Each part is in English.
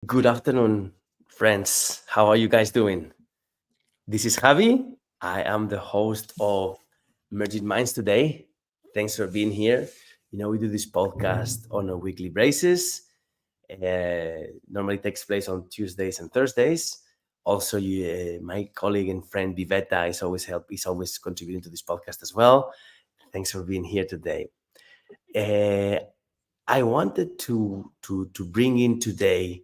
Good afternoon, friends. How are you guys doing? This is Javi. I am the host of Merging Minds today. Thanks for being here. We do this podcast on a weekly basis. Normally takes place on Tuesdays and Thursdays. Also, my colleague and friend Viveta is always contributing to this podcast as well. Thanks for being here today. Uh, I wanted to bring in today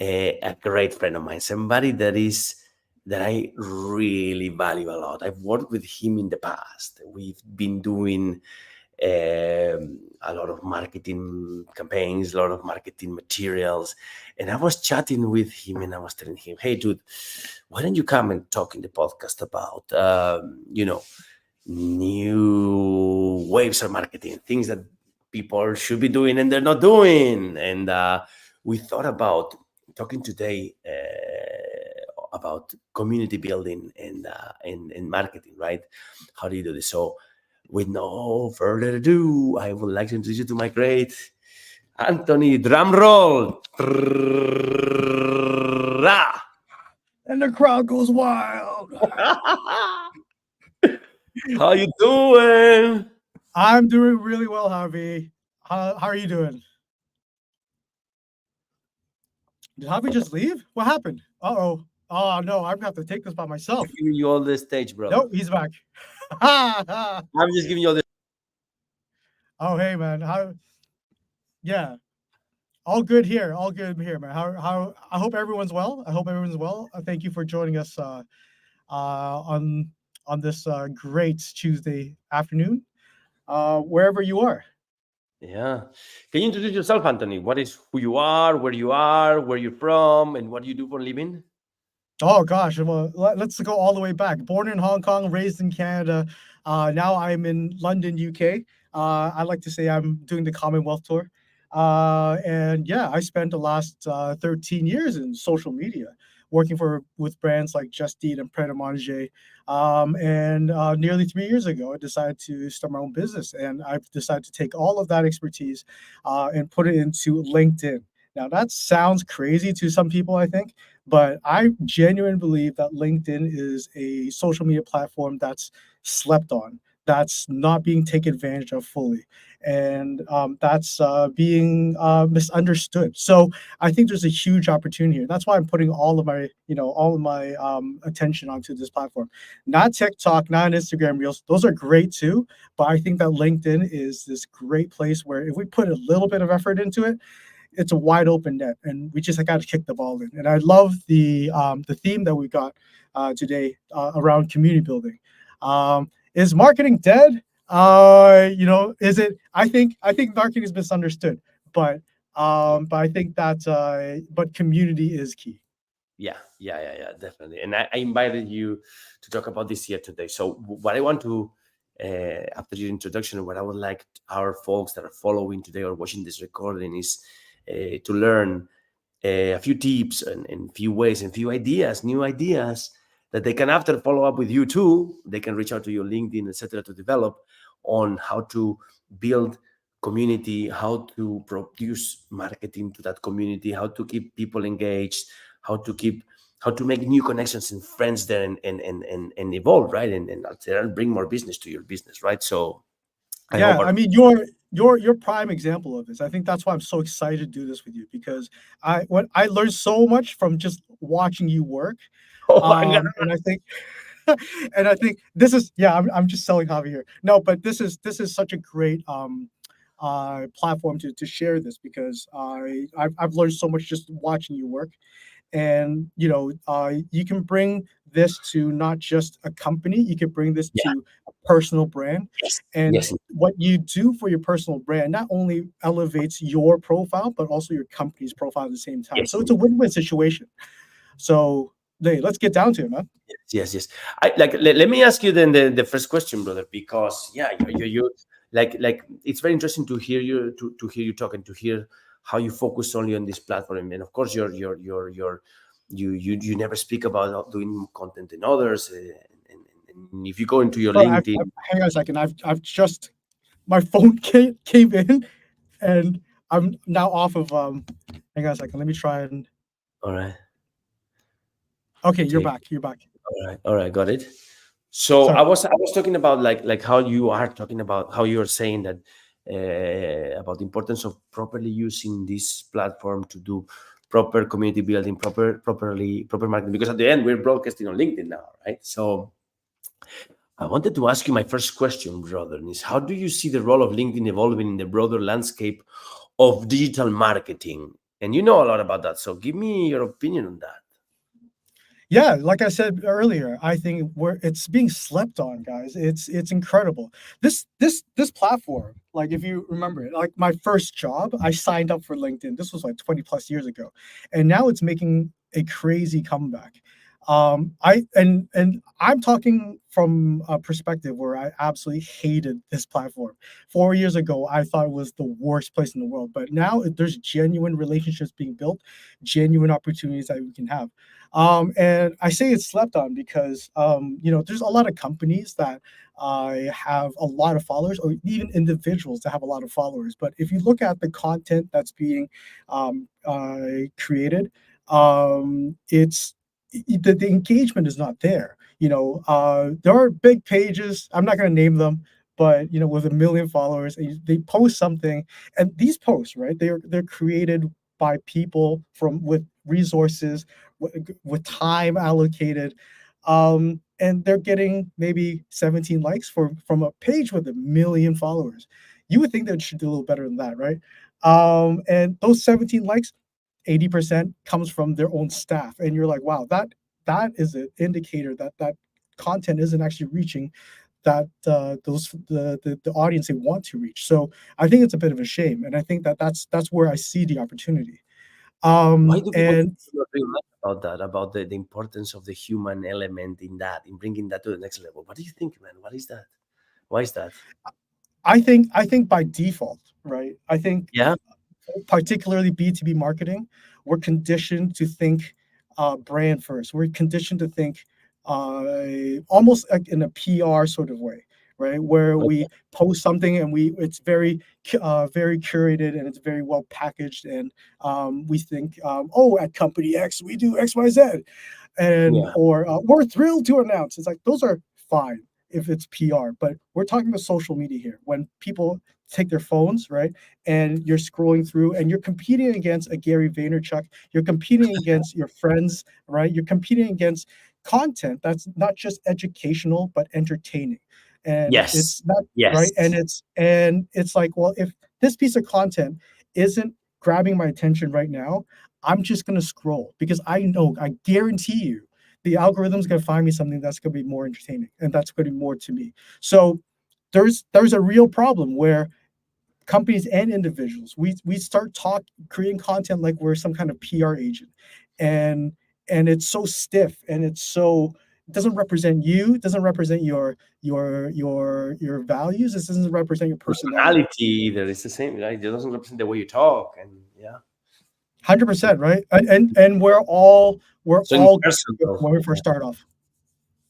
a great friend of mine, somebody that I really value a lot. I've worked with him in the past. We've been doing a lot of marketing campaigns, a lot of marketing materials, and I was chatting with him, and I was telling him, "Hey, dude, why don't you come and talk in the podcast about new waves of marketing, things that people should be doing and they're not doing?" And we thought about talking today about community building and marketing, right? How do you do this? So, with no further ado, I would like to introduce you to my great Anthony. Drum roll. And the crowd goes wild. How you doing? I'm doing really well, Javi. How are you doing? Did Javi just leave? What happened? Uh-oh. Oh, no, I'm going to have to take this by myself. Giving you all the stage, bro. No, he's back. I'm just giving you all the. Oh, hey, man. Yeah, all good here. All good here, man. I hope everyone's well. I hope everyone's well. Thank you for joining us on this great Tuesday afternoon, wherever you are. Yeah. Can you introduce yourself, Anthony? What is who you are, where you're from, and what do you do for a living? Oh gosh, well, let's go all the way back. Born in Hong Kong, raised in Canada. Now I'm in London, UK. I like to say I'm doing the Commonwealth tour. And yeah, I spent the last 13 years in social media, working with brands like Just Eat and Pret a Manger. And nearly 3 years ago, I decided to start my own business, and I've decided to take all of that expertise and put it into LinkedIn. Now that sounds crazy to some people, I think, but I genuinely believe that LinkedIn is a social media platform that's slept on, that's not being taken advantage of fully, and that's being misunderstood. So I think there's a huge opportunity here. That's why I'm putting all of my attention onto this platform. Not TikTok, not Instagram Reels. Those are great too, but I think that LinkedIn is this great place where if we put a little bit of effort into it, it's a wide open net, and we just got to kick the ball in. And I love the theme that we got today around community building. Is marketing dead? Is it? I think marketing is misunderstood, but I think that but community is key. Yeah, definitely. And I invited you to talk about this here today. So, what I want to, after your introduction, what I would like our folks that are following today or watching this recording is to learn a few tips and few ways and few ideas, new ideas that they can after follow up with you too. They can reach out to your LinkedIn, etc., to develop on how to build community, how to produce marketing to that community, how to keep people engaged, how to keep how to make new connections and friends there and evolve, right? And bring more business to your business, right? So I hope Yeah, I mean your prime example of this. I think that's why I'm so excited to do this with you, because I learned so much from just watching you work. oh my god. And I think and I think this is, yeah, I'm just selling Javi here. No, but this is such a great platform to share this, because I've learned so much just watching you work. And you can bring this to not just a company, you can bring this Yeah. to a personal brand. Yes. And Yes. what you do for your personal brand not only elevates your profile, but also your company's profile at the same time. Yes. So it's a win-win situation. So hey, let's get down to it, man. Yes. I like let me ask you then the first question, brother, because yeah, you like it's very interesting to hear to hear you talk and to hear how you focus only on this platform. And of course you never speak about doing content in others. And if you go into your So LinkedIn, hang on a second. I've just my phone came in, and I'm now off of hang on a second. Let me try and All right. Okay, you're Take. back. You're back. All right. All right. Got it. So Sorry. I was talking about like how you are talking about how you are saying that about the importance of properly using this platform to do proper community building, proper marketing. Because at the end we're broadcasting on LinkedIn now, right? So I wanted to ask you my first question, brother, is how do you see the role of LinkedIn evolving in the broader landscape of digital marketing? And you know a lot about that, so give me your opinion on that. Yeah, like I said earlier, I think it's being slept on, guys. It's incredible. This platform, like if you remember it, like my first job, I signed up for LinkedIn. This was like 20 plus years ago. And now it's making a crazy comeback. And I'm talking from a perspective where I absolutely hated this platform. 4 years ago, I thought it was the worst place in the world, but now there's genuine relationships being built, genuine opportunities that we can have. And I say it's slept on because there's a lot of companies that have a lot of followers, or even individuals that have a lot of followers. But if you look at the content that's being created, it's the engagement is not there. There are big pages. I'm not going to name them, but with a million followers, and they post something, and these posts, right? They're created by people with resources, with time allocated, and they're getting maybe 17 likes from a page with a million followers. You would think that it should do a little better than that, right? And those 17 likes, 80% comes from their own staff, and you're like, wow, that is an indicator that content isn't actually reaching that the audience they want to reach. So I think it's a bit of a shame, and I think that's where I see the opportunity. Why do And you feel very much about that, about the importance of the human element in that, in bringing that to the next level? What do you think, man? What is that? Why is that? I think by default, right? I think Yeah. particularly B2B marketing, we're conditioned to think brand first. We're conditioned to think almost like in a PR sort of way, right? Where Okay. we post something and it's very curated and it's very well packaged, and we think, oh, at company X we do XYZ, and Yeah. or we're thrilled to announce. It's like those are fine if it's PR, but we're talking about social media here. When people take their phones, right, and you're scrolling through and you're competing against a Gary Vaynerchuk, you're competing against your friends, right? You're competing against content that's not just educational but entertaining. And Yes. it's not right. Yes. And it's like, well, if this piece of content isn't grabbing my attention right now, I'm just going to scroll, because I guarantee you the algorithm's going to find me something that's going to be more entertaining and that's going to be more to me. So there's a real problem where companies and individuals, we start creating content like we're some kind of PR agent, and it's so stiff, and it doesn't represent you, it doesn't represent your values, it doesn't represent your personality. Personality, there is the same, right? It doesn't represent the way you talk, and yeah. 100%, right? And we're So all good impersonal. when we first start off.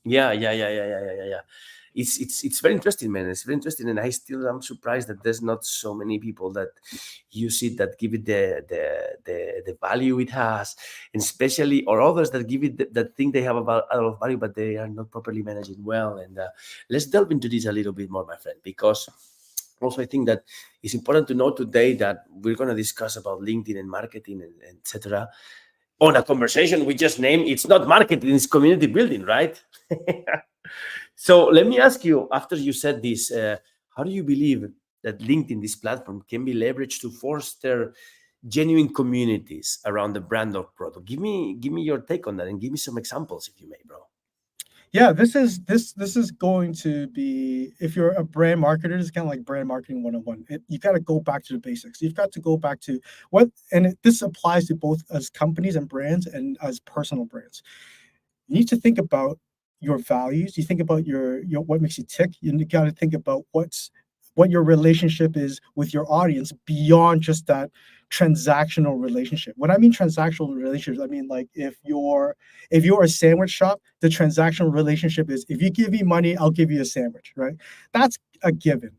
Yeah. It's very interesting, man. It's very interesting, and I still am surprised that there's not so many people that use it, that give it the value it has, and especially or others that give it that think they have about a lot of value, but they are not properly managing well. And let's delve into this a little bit more, my friend, because also I think that it's important to know today that we're going to discuss about LinkedIn and marketing and etc. On a conversation we just named. It's not marketing, it's community building, right? So let me ask you, after you said this, how do you believe that LinkedIn, this platform, can be leveraged to foster genuine communities around the brand or product? Give me your take on that, and give me some examples, if you may, bro. Yeah, this is going to be, if you're a brand marketer, it's kind of like brand marketing 101. You got to go back to the basics. You've got to go back to this applies to both as companies and brands and as personal brands. You need to think about your values. You think about your what makes you tick. You got to think about what your relationship is with your audience beyond just that transactional relationship. When I mean transactional relationships, I mean, like, if you're a sandwich shop, the transactional relationship is, if you give me money, I'll give you a sandwich, right? That's a given.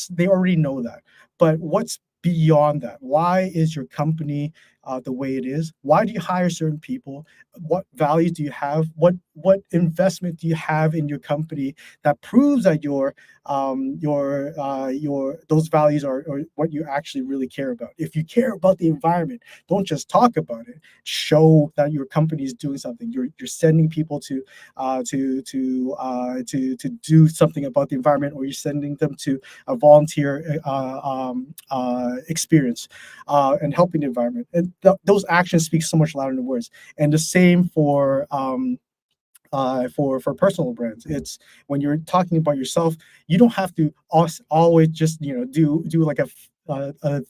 They already know that. But what's beyond that? Why is your company the way it is? Why do you hire certain people? What values do you have? What investment do you have in your company that proves that your those values are what you actually really care about? If you care about the environment, don't just talk about it. Show that your company is doing something. You're sending people to do something about the environment, or you're sending them to a volunteer experience and helping the environment. And those actions speak so much louder than words. And the same for personal brands. It's when you're talking about yourself, you don't have to always just do like a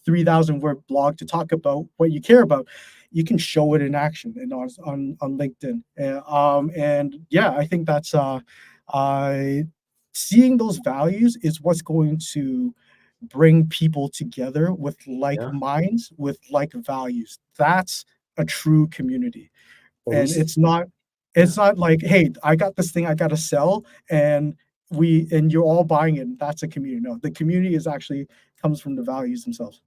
3,000 word blog to talk about what you care about. You can show it in action and on LinkedIn. And yeah, I think that's uh, seeing those values is what's going to bring people together with like Yeah. minds, with like values. That's a true community. And And is it? it's Yeah. not like, hey, I got this thing I got to sell, and you're all buying it, and that's a community. No, the community is actually comes from the values themselves.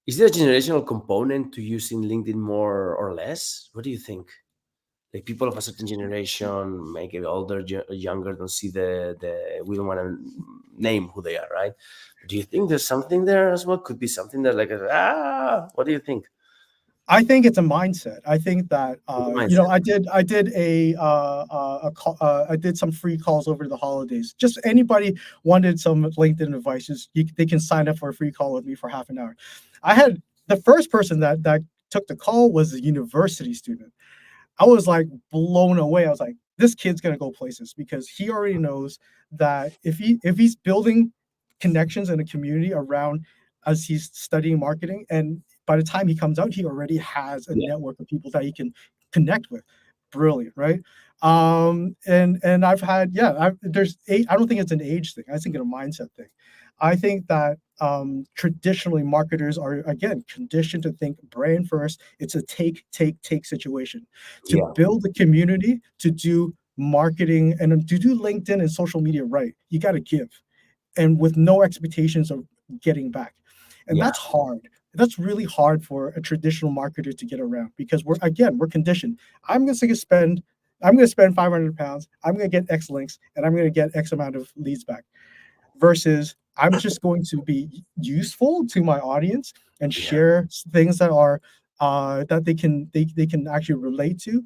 Is there a generational component to using LinkedIn more or less? What do you think? Like people of a certain generation, maybe older, younger, don't see the. We don't want to name who they are, right? Do you think there's something there as well? Could be something that like What do you think? I think it's a mindset. I think that The mindset. I did some free calls over the holidays. Just anybody wanted some LinkedIn advice, they can sign up for a free call with me for half an hour. I had the first person that took the call was a university student. I was like blown away. I was like, this kid's gonna go places because he already knows that if he's building connections in a community around as he's studying marketing, and by the time he comes out, he already has a Yeah, network of people that he can connect with. Brilliant, right? And I've had I don't think it's an age thing. I think it's a mindset thing. I think that traditionally marketers are again conditioned to think brand first. It's a take situation. To yeah, build a community, to do marketing and to do LinkedIn and social media right, you got to give, and with no expectations of getting back. And yeah, that's hard. That's really hard for a traditional marketer to get around because we're conditioned. I'm going to spend I'm going to spend £500. I'm going to get X links and I'm going to get X amount of leads back versus I'm just going to be useful to my audience and yeah, share things that are that they can actually relate to.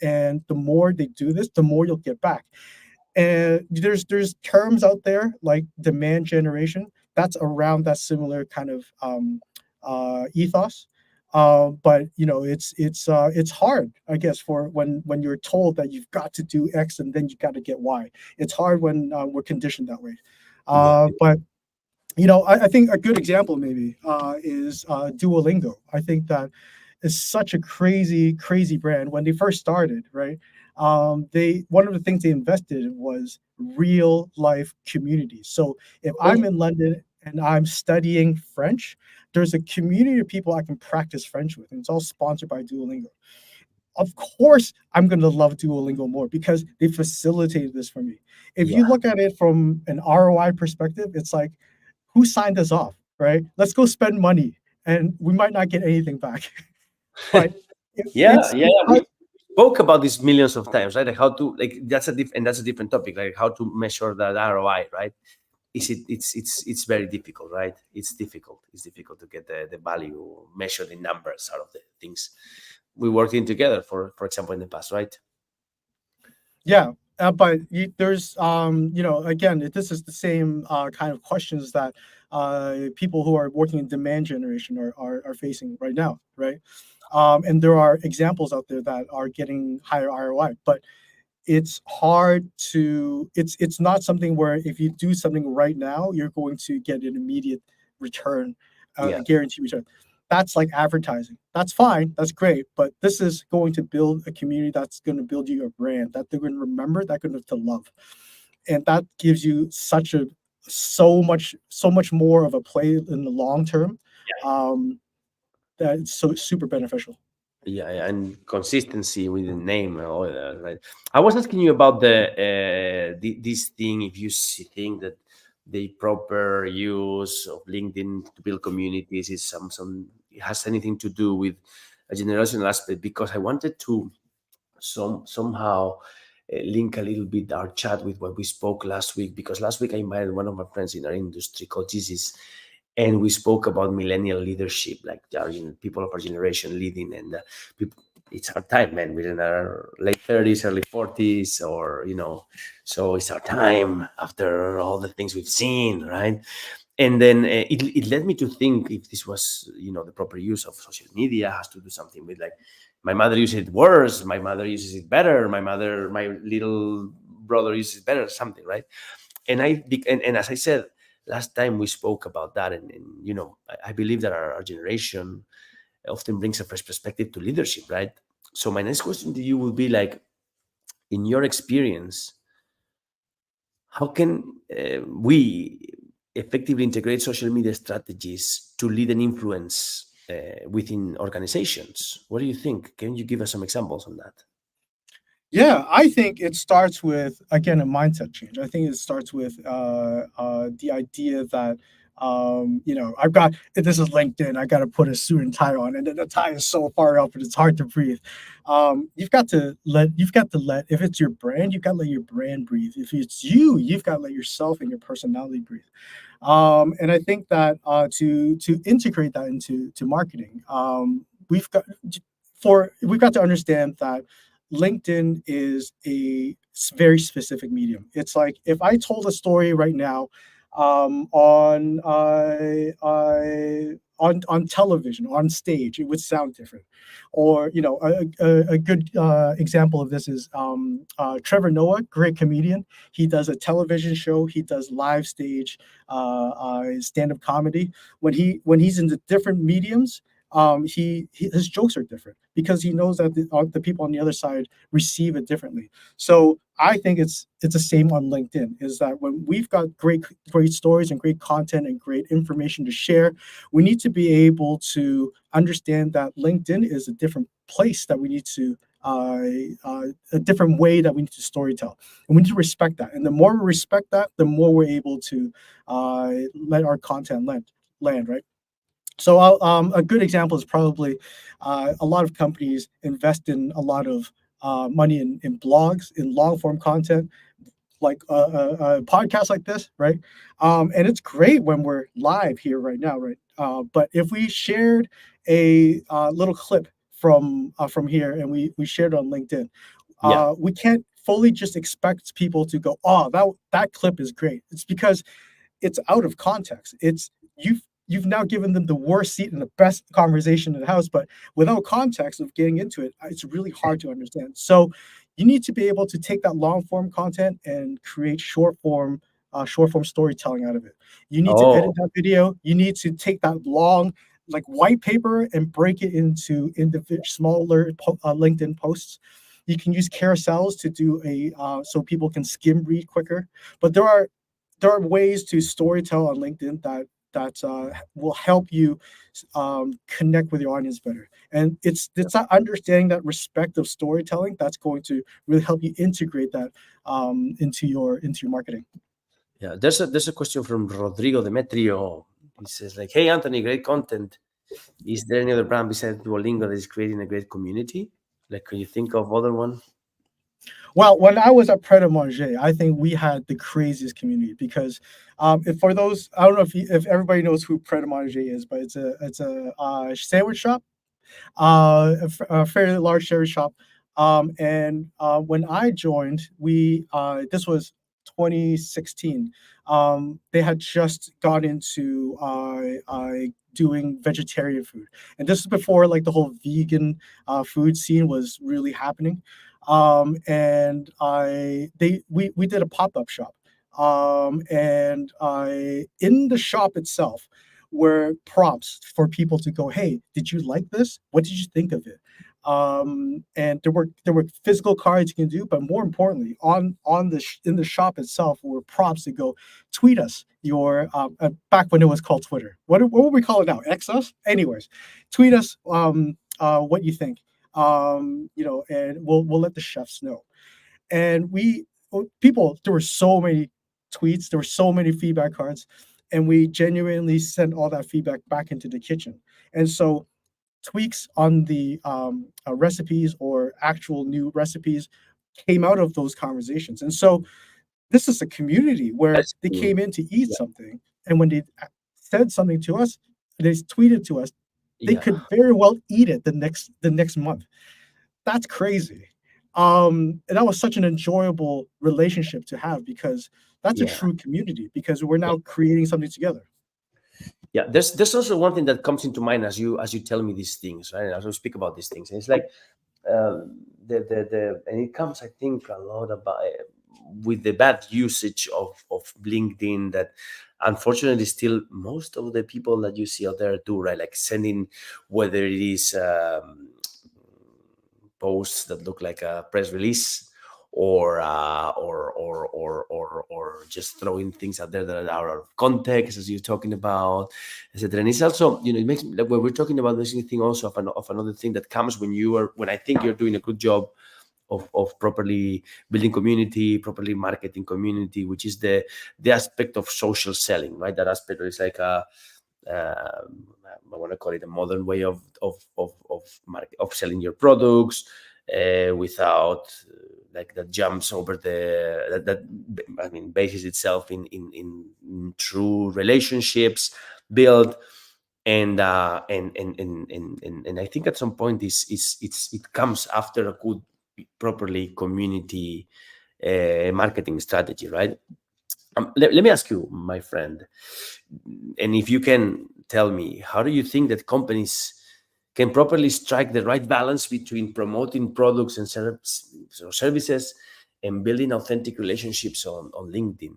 And the more they do this, the more you'll get back. And there's terms out there like demand generation that's around that similar kind of ethos. But it's hard, I guess, for when you're told that you've got to do X and then you got to get Y. It's hard when we're conditioned that way. yeah, But I think a good example maybe is Duolingo. I think that is such a crazy brand. When they first started, right? They One of the things they invested in was real life communities. So if I'm okay, in London and I'm studying French, there's a community of people I can practice French with, and it's all sponsored by Duolingo. Of course, I'm going to love Duolingo more because they facilitated this for me. If yeah, you look at it from an ROI perspective, it's like, who signed us off, right? Let's go spend money, and we might not get anything back. But yeah, yeah, it's yeah. We spoke about this millions of times, right? Like how to like that's a different topic, like how to measure that ROI, right? It's very difficult, right? It's difficult. It's difficult to get the value measured in numbers out of the things we worked in together for example in the past, right? Yeah, but there's again, this is the same kind of questions that people who are working in demand generation are facing right now, right? And there are examples out there that are getting higher ROI, but it's not something where if you do something right now, you're going to get an immediate return, Yeah, a guaranteed return. That's like advertising. That's fine. That's great. But this is going to build a community that's going to build you a brand that they're going to remember, that going to love. And that gives you so much more of a play in the long term. Um, that it's so super beneficial. yeah, yeah, and consistency with the name and all that, right? I was asking you about this thing. If you think that the proper use of LinkedIn to build communities is some has anything to do with a generational aspect, because I wanted to somehow link a little bit our chat with what we spoke last week, because last week I invited one of my friends in our industry called Jesus, and we spoke about millennial leadership, like our, people of our generation leading, and people, it's our time, man. We're in our late 30s, early 40s, or so it's our time after all the things we've seen, right? And then it led me to think if this was the proper use of social media has to do something with, like, my mother uses it worse, my mother uses it better, my little brother uses it better, something, right? And as I said last time we spoke about that, and I believe that our generation often brings a fresh perspective to leadership, right? So my next question to you would be, like, in your experience, how can we effectively integrate social media strategies to lead and influence within organizations? What do you think? Can you give us some examples on that? Yeah, I think it starts with, again, a mindset change. I think it starts with the idea that I've got, if this is LinkedIn, I got to put a suit and tie on, and then the tie is so far up and it's hard to breathe. You've got to let, if it's your brand, you've got to let your brand breathe. If it's you, you've got to let yourself and your personality breathe. And I think that to integrate that into marketing, we've got we've got to understand that LinkedIn is a very specific medium. It's like if I told a story right now on television, on stage, it would sound different. Or a good example of this is Trevor Noah, great comedian. He does a television show. He does live stage stand-up comedy. When he's in the different mediums, his jokes are different because he knows that the people on the other side receive it differently. So I think it's the same on LinkedIn. Is that when we've got great stories and great content and great information to share, we need to be able to understand that LinkedIn is a different place that we need to a different way that we need to storytell, and we need to respect that. And the more we respect that, the more we're able to let our content land, right? So a good example is probably a lot of companies invest in a lot of money in blogs, in long form content, like a podcast like this, right? And it's great when we're live here right now, right? But if we shared a little clip from here and we shared it on LinkedIn, Yeah. we can't fully just expect people to go, oh, that clip is great. It's because it's out of context. It's you've now given them the worst seat and the best conversation in the house, but without context of getting into it, it's really hard to understand. So you need to be able to take that long form content and create short form storytelling out of it. You need to edit Oh. that video. You need to take that long, like, white paper and break it into individual smaller LinkedIn posts. You can use carousels to do so people can skim read quicker. But there are ways to storytell on LinkedIn that will help you connect with your audience better. And it's that understanding, that respect of storytelling, that's going to really help you integrate that into your marketing. Yeah, there's a question from Rodrigo Demetrio. He says, like, "Hey Anthony, great content. Is there any other brand besides Duolingo that is creating a great community? Like, can you think of other one?" Well, when I was at Pret a Manger, I think we had the craziest community because, if for those, I don't know if everybody knows who Pret a Manger is, but it's a sandwich shop, a fairly large sherry shop. And when I joined, this was 2016. They had just got into doing vegetarian food, and this is before, like, the whole vegan food scene was really happening. And we did a pop up shop, and I in the shop itself were prompts for people to go, "Hey, did you like this? What did you think of it?" And there were physical cards you can do, but more importantly, in the shop itself were prompts to go, tweet us your back when it was called Twitter. What would we call it now? X us? Anyways, tweet us what you think. And we'll let the chefs know. And people, there were so many tweets, there were so many feedback cards, and we genuinely sent all that feedback back into the kitchen. And so tweaks on the recipes or actual new recipes came out of those conversations. And so this is a community where That's they cool. came in to eat Yeah, something, and when they said something to us, they tweeted to us, they yeah, could very well eat it the next month. That's crazy. And that was such an enjoyable relationship to have because that's a yeah. true community because we're now creating something together. Yeah, there's also one thing that comes into mind as you tell me these things, right? As we speak about these things, and it's like the and it comes, I think, a lot about with the bad usage of LinkedIn that unfortunately still most of the people that you see out there do, right? Like sending, whether it is posts that look like a press release or just throwing things out there that are out of context, as you're talking about, etc. And it's also, it makes me, like, when we're talking about this thing also of another thing that comes when I think you're doing a good job of properly building community, properly marketing community, which is the aspect of social selling, right? That aspect is like I want to call it a modern way of selling your products without like that jumps over that I mean bases itself in true relationships built and I think at some point it comes after a good properly community marketing strategy, right? Let me ask you, my friend, and if you can tell me, how do you think that companies can properly strike the right balance between promoting products and services and building authentic relationships on LinkedIn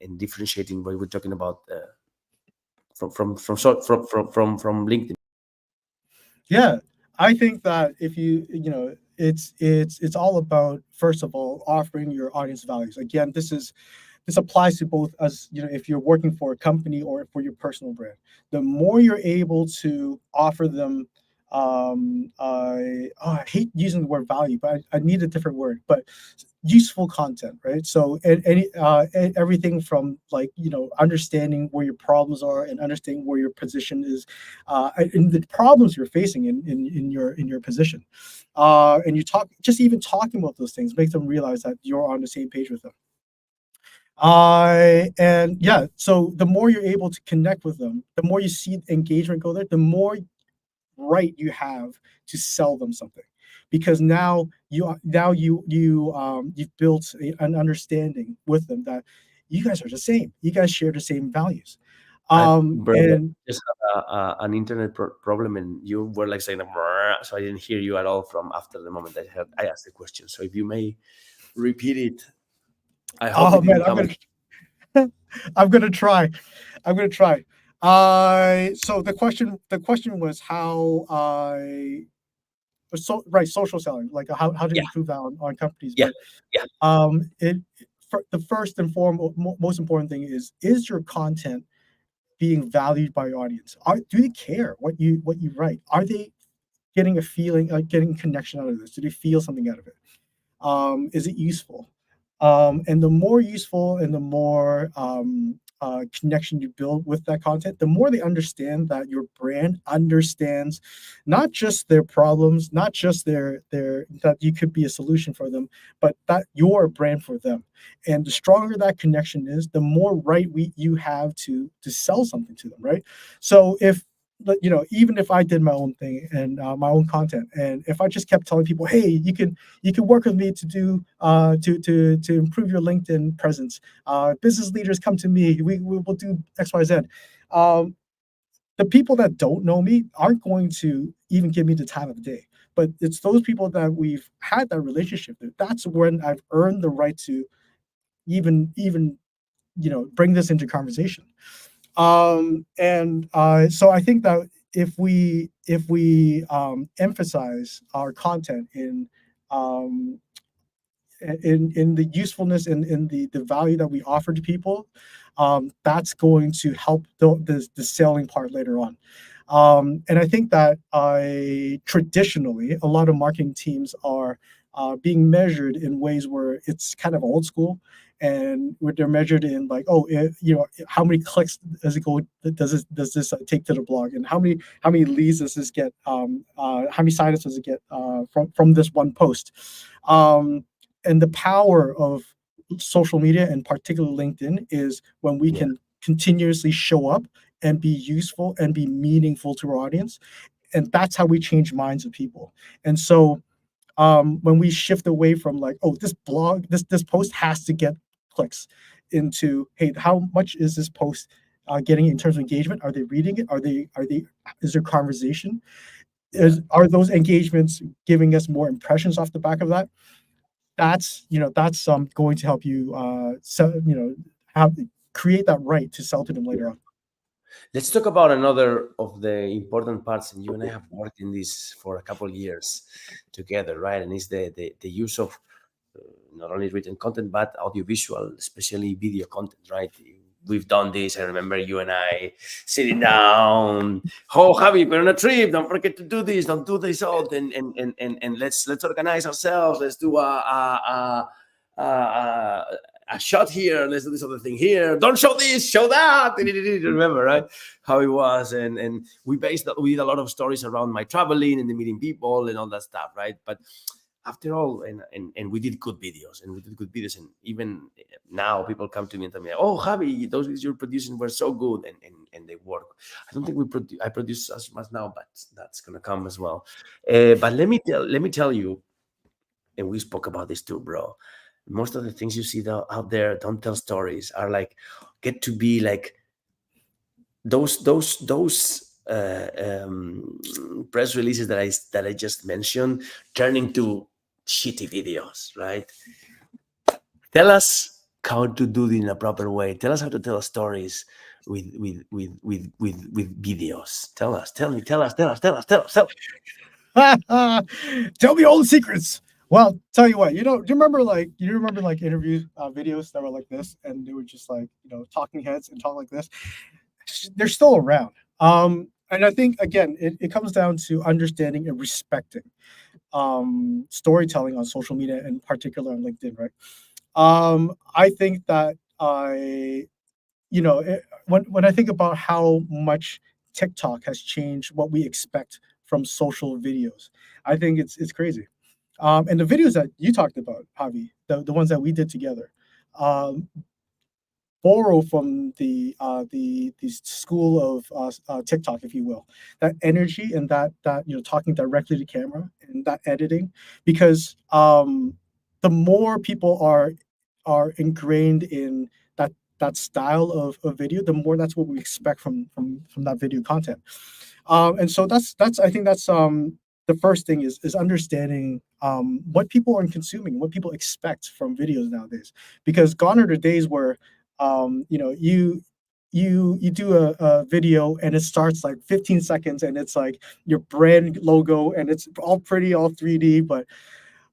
and differentiating what we're talking about from LinkedIn? Yeah, I think that if it's all about first of all offering your audience values. Again, this applies to both as if you're working for a company or for your personal brand. The more you're able to offer them, I hate using the word value, but I need a different word, but useful content, right? So everything from like understanding where your problems are and understanding where your position is, and the problems you're facing in your position, and you talk just even talking about those things makes them realize that you're on the same page with them. And yeah, so the more you're able to connect with them, the more you see engagement go there, the more right you have to sell them something, because you've built an understanding with them that you guys are the same. You guys share the same values. Brother, And just an internet problem, and you were like saying, "Brr," so I didn't hear you at all from after the moment I asked the question. So if you may repeat it, I hope it oh man, didn't come. I'm gonna try. I'm gonna try. So the question was how so right, social selling, like how to Yeah, improve that on companies. yeah, But yeah. it the first and most important thing is your content being valued by your audience? Do they care what you write? Are they getting a feeling, getting connection out of this? Do they feel something out of it? Is it useful? And the more useful and the more connection you build with that content, the more they understand that your brand understands not just their problems, not just their that you could be a solution for them, but that you're a brand for them. And the stronger that connection is, the more right you have to sell something to them, right? So if even if I did my own thing and my own content, and if I just kept telling people, hey, you can work with me to do to improve your LinkedIn presence. Business leaders come to me. We will do XYZ. Um, the people that don't know me aren't going to even give me the time of the day. But it's those people that we've had that relationship with. That's when I've earned the right to even bring this into conversation. And so I think that if we emphasize our content um, in the usefulness and in the value that we offer to people, that's going to help the selling part later on. And I think that traditionally, a lot of marketing teams are being measured in ways where it's kind of old school. and what they're measured in, like, oh, how many clicks does it go does this take to the blog, and how many leads does this get, how many signups does it get from this one post. And the power of social media, and particularly LinkedIn, is when we Yeah. can continuously show up and be useful and be meaningful to our audience, and that's how we change minds of people. And so when we shift away from, like, oh, this blog, this post has to get clicks, into, hey, how much is this post getting in terms of engagement? Are they reading it? Are they is there conversation? Yeah. Are those engagements giving us more impressions off the back of that? That's going to help you sell, have create that right to sell to them later Yeah. on. Let's talk about another of the important parts, and you and I have worked in this for a couple of years together, right? And it's the use of not only written content but audiovisual, especially video content, right? We've done this. I remember you and I sitting down. Oh, Javi, we're on a trip. Don't forget to do this. Don't do this all. And let's organize ourselves. Let's do a shot here. Let's do this other thing here. Don't show this. Show that. Remember, right? How it was, and we did a lot of stories around my traveling and the meeting people and all that stuff, right? But after all, and we did good videos, and even now people come to me and tell me, oh, Javi, those videos you're producing were so good, and they work. I don't think I produce as much now, but that's gonna come as well. But let me tell you, and we spoke about this too, bro. Most of the things you see out there, don't tell stories, are like get to be like those press releases that I just mentioned turn into shitty videos, right? Tell us how to do it in a proper way. Tell us how to tell stories with videos. Tell me all the secrets. Well, tell you what, do you remember like interview videos that were like this, and they were just like, talking heads and talk like this. They're still around. And I think, again, it comes down to understanding and respecting storytelling on social media, in particular on LinkedIn, right? I think that when I think about how much TikTok has changed what we expect from social videos, I think it's crazy. And the videos that you talked about, Javi, the ones that we did together, um, borrow from the school of TikTok, if you will, that energy, and that talking directly to camera, and that editing, because the more people are ingrained in that style of video, the more that's what we expect from that video content. And so that's I think that's the first thing is understanding what people are consuming, what people expect from videos nowadays. Because gone are the days where you do a video, and it starts like 15 seconds, and it's like your brand logo, and it's all pretty, all 3D, but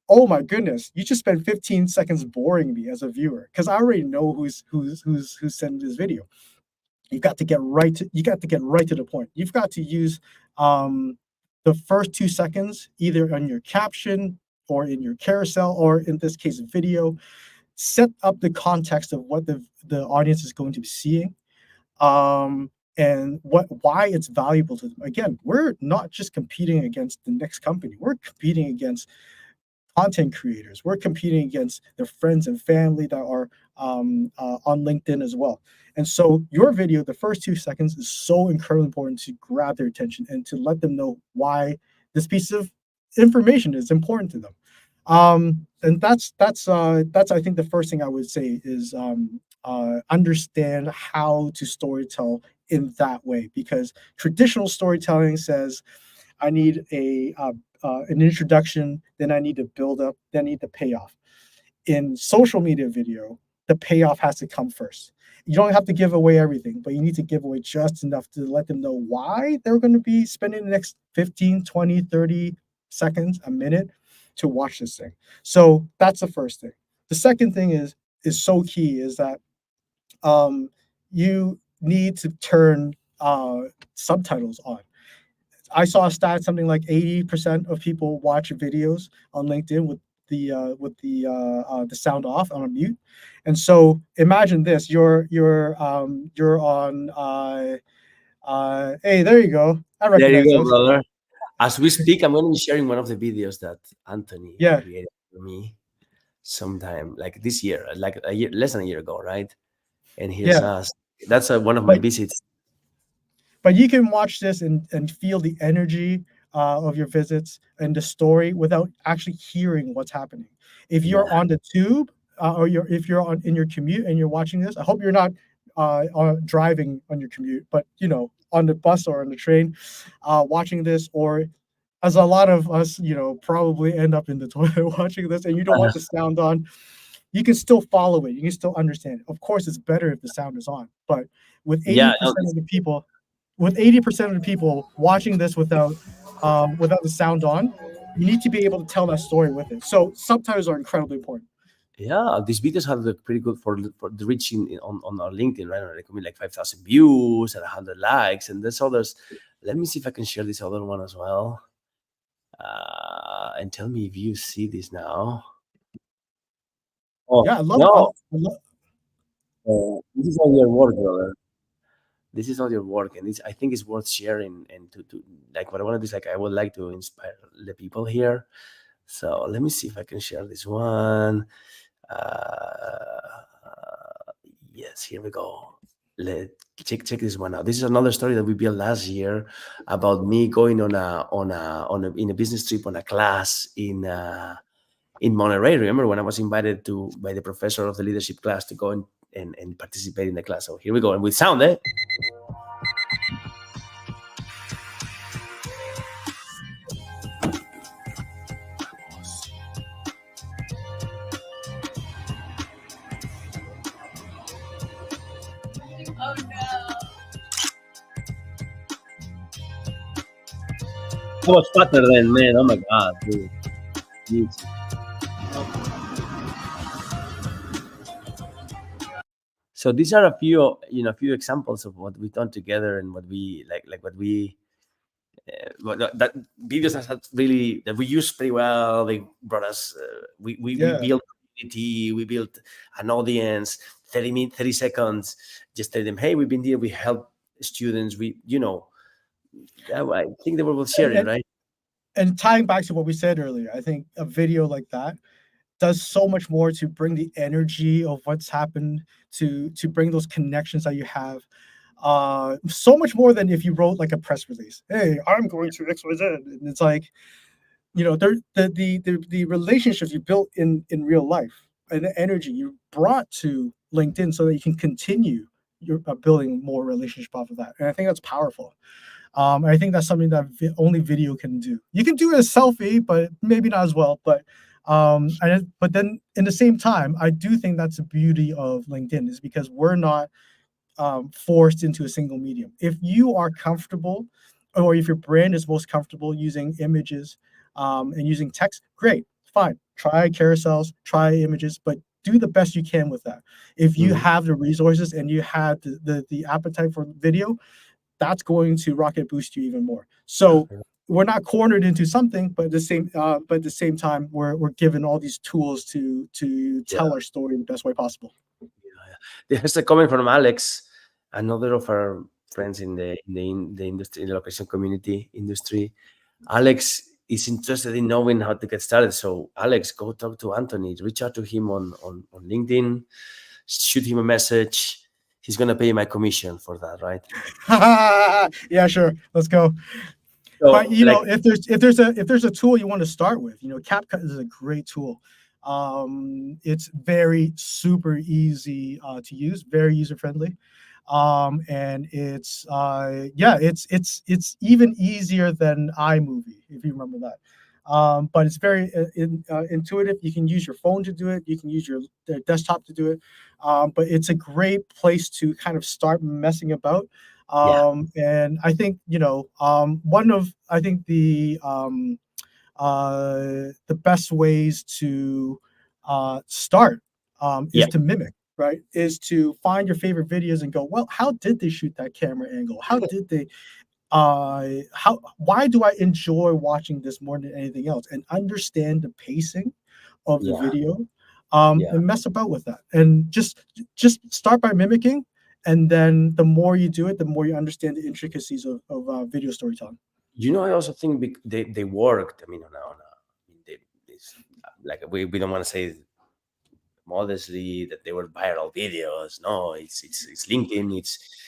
oh my goodness, you just spent 15 seconds boring me as a viewer, because I already know who's sending this video. You got to get right to the point. You've got to use the first 2 seconds either on your caption or in your carousel, or in this case video, set up the context of what the audience is going to be seeing, and why it's valuable to them. Again, we're not just competing against the next company, we're competing against content creators. We're competing against their friends and family that are on LinkedIn as well. And so your video, the first 2 seconds, is so incredibly important to grab their attention and to let them know why this piece of information is important to them. And that's I think the first thing I would say is understand how to storytell in that way, because traditional storytelling says I need an introduction, then I need to build up, then I need the payoff. In social media video, the payoff has to come first. You don't have to give away everything, but you need to give away just enough to let them know why they're going to be spending the next 15, 20, 30 seconds, a minute, to watch this thing. So that's the first thing. The second thing is so key, is that you need to turn subtitles on. I saw a stat, something like 80% of people watch videos on LinkedIn with the sound off on a mute. And so imagine this: you're on hey, there you go. I There you recognize go, those. brother. As we speak, I'm going to be sharing one of the videos that Anthony Yeah, created for me sometime like this year, like a year, less than a year ago, right? And here's yeah. us. That's one of my But visits. you can watch this and feel the energy of your visits and the story without actually hearing what's happening. If you're Yeah. on the tube or if you're on in your commute and you're watching this, I hope you're not driving on your commute, but on the bus or on the train, watching this, or as a lot of us, probably end up in the toilet watching this, and you don't want the sound on, you can still follow it. You can still understand it. Of course, it's better if the sound is on, but with Yeah. No, 80% of the people, with 80% of the people watching this without the sound on, you need to be able to tell that story with it. So subtitles are incredibly important. yeah, these videos have looked pretty good for the reaching on our LinkedIn, right? Like, I mean, like 5,000 views and 100 likes, and there's others. Let me see if I can share this other one as well. And tell me if you see this now. Oh Yeah, I love I, no, I love this is all your work, brother. This is all your work, and I think it's worth sharing. And to like what I want to do is like I would like to inspire the people here. So let me see if I can share this one. Uh, yes, here we go. Let check this one out. This is another story that we built last year about me going in a business trip on a class in Monterey. Remember when I was invited to by the professor of the leadership class to go and participate in the class. So here we go, and with sound, eh? I was fatter then, man. Oh my god, dude. Jeez. So these are a few, a few examples of what we've done together and what we like what we that videos that really that we used pretty well. They brought us. We yeah. built community. We built an audience. 30 seconds. Just tell them, hey, we've been here. We help students. Yeah, I think they were both And, sharing, and right? and tying back to what we said earlier, I think a video like that does so much more to bring the energy of what's happened, to bring those connections that you have, so much more than if you wrote like a press release. Hey, I'm going to XYZ, and it's like, there the relationships you built in real life and the energy you brought to LinkedIn so that you can continue your building more relationship off of that. And I think that's powerful. I think that's something that only video can do. You can do it as selfie, but maybe not as well. But then in the same time, I do think that's the beauty of LinkedIn, is because we're not forced into a single medium. If you are comfortable, or if your brand is most comfortable using images and using text, great, fine. Try carousels, try images, but do the best you can with that. If you Mhm. have the resources and you have the appetite for video, that's going to rocket boost you even more. So we're not cornered into something, but at the same time, we're given all these tools to Yeah. tell our story the best way possible. There's a comment from Alex, another of our friends in the industry, in the location community industry. Alex is interested in knowing how to get started. So Alex, go talk to Anthony. Reach out to him on LinkedIn. Shoot him a message. He's gonna pay my commission for that, right? Yeah, sure. Let's go. But So like, if there's a tool you want to start with, CapCut is a great tool. It's very super easy to use, very user friendly, and it's even easier than iMovie, if you remember that. But it's very intuitive. You can use your phone to do it. You can use your desktop to do it. But it's a great place to kind of start messing about. yeah, And I think one of I think the best ways to start yeah, is to mimic, right? Is to find your favorite videos and go, well, how did they shoot that camera angle? How did they how why do I enjoy watching this more than anything else, and understand the pacing of the Yeah, video, yeah. and mess about with that, and just start by mimicking, and then the more you do it, the more you understand the intricacies of video storytelling. I also think they worked. I mean, I mean, it's, like we don't want to say modestly that they were viral videos. No, it's LinkedIn.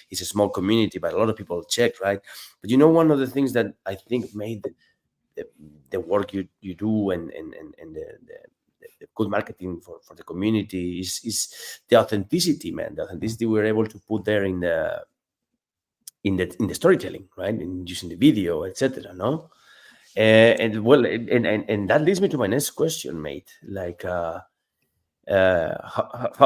It's a small community, but a lot of people check, right? But one of the things that I think made the, the work you do and the good marketing for the community is the authenticity, man. The authenticity we were able to put there in the storytelling, right? In using the video, etc. No, and well, and that leads me to my next question, mate. Like, how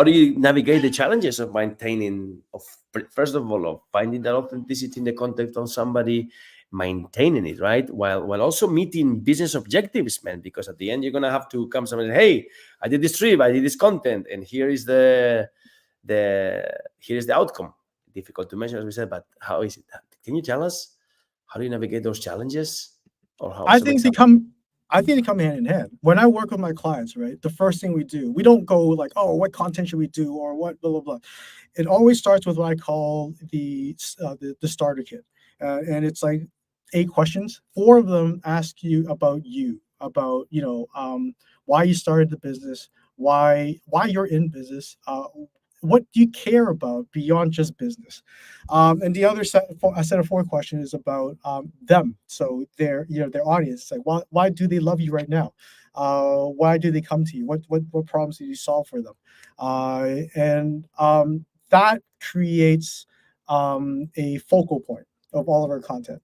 do you navigate the challenges of maintaining, of first of all, of finding that authenticity in the context of somebody, maintaining it, right, while also meeting business objectives, man? Because at the end you're gonna have to come somebody, hey, I did this trip, I did this content, and the here is the outcome. Difficult to measure, as we said, but how is it? Can you tell us how do you navigate those challenges, or how I some think they examples? come I think they come hand in hand. When I work with my clients, right, the first thing we do, we don't go like, oh, what content should we do, or what blah blah blah. It always starts with what I call the starter kit, and it's like 8 questions. Four of them ask you, about why you started the business, why you're in business, what do you care about beyond just business, and the other set of 4 questions is about them. So their audience. It's like, why do they love you right now? Why do they come to you? What problems do you solve for them? And that creates a focal point of all of our content.